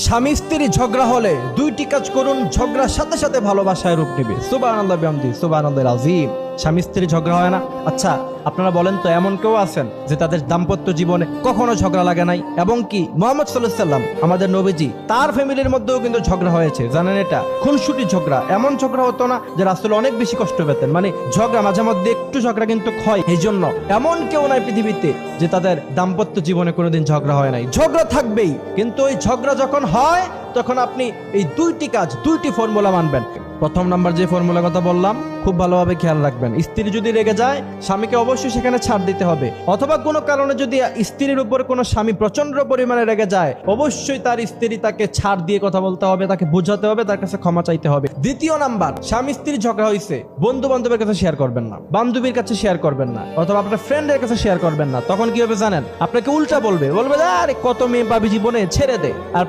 স্বামী স্ত্রী ঝগড়া হলে দুইটি কাজ করুন, ঝগড়ার সাথে সাথে ভালোবাসায় রূপ নেবে। সুবহানাল্লাহ বিহামদি, সুবহানাল্লাহিল আযীম। স্বামী স্ত্রী ঝগড়া হয় না? আচ্ছা, আপনারা বলেন তো, এমন কেউ আছেন যে তাদের দাম্পত্য জীবনে কখনো ঝগড়া লাগে নাই? এবং কি মুহাম্মদ সাল্লাল্লাহু আলাইহি সাল্লাম, আমাদের নবীজি, তার ফ্যামিলির মধ্যেও কিন্তু ঝগড়া হয়েছে। জানেন এটা? খুনসুটি ঝগড়া। এমন ঝগড়া হতো না যে রাসূল অনেক বেশি কষ্ট পেতেন। মানে ঝগড়া মাঝে মধ্যে একটু ঝগড়া কিন্তু হয়। এই জন্য এমন কেউ নাই পৃথিবীতে যে তাদের দাম্পত্য জীবনে কোনোদিন ঝগড়া হয় নাই। ঝগড়া থাকবেই, কিন্তু ওই ঝগড়া যখন হয় তখন আপনি এই দুইটি কাজ, দুইটি ফর্মুলা মানবেন। প্রথম নাম্বার যে ফর্মুলার কথা বললাম, খুব ভালোভাবে খেয়াল রাখবেন। স্ত্রী যদি রেগে যায়, স্বামীকে অবশ্যই সেখানে ছাড় দিতে হবে। অথবা কোনো কারণে যদি স্ত্রীর উপর কোনো স্বামী প্রচন্ড পরিমাণে রেগে যায়, অবশ্যই তার স্ত্রী তাকে ছাড় দিয়ে কথা বলতে হবে, তাকে বোঝাতে হবে, তার কাছে ক্ষমা চাইতে হবে। দ্বিতীয় নাম্বার, স্বামী স্ত্রী ঝগড়া হয়েছে, বন্ধু বান্ধবের কাছে শেয়ার করবেন না, বান্ধবীর কাছে শেয়ার করবেন না, অথবা আপনার ফ্রেন্ডের কাছে শেয়ার করবেন না। তখন কি হবে জানেন? আপনাকে উল্টা বলবে, আরে কত মেয়ে পাবি জীবনে, ছেড়ে দে। আর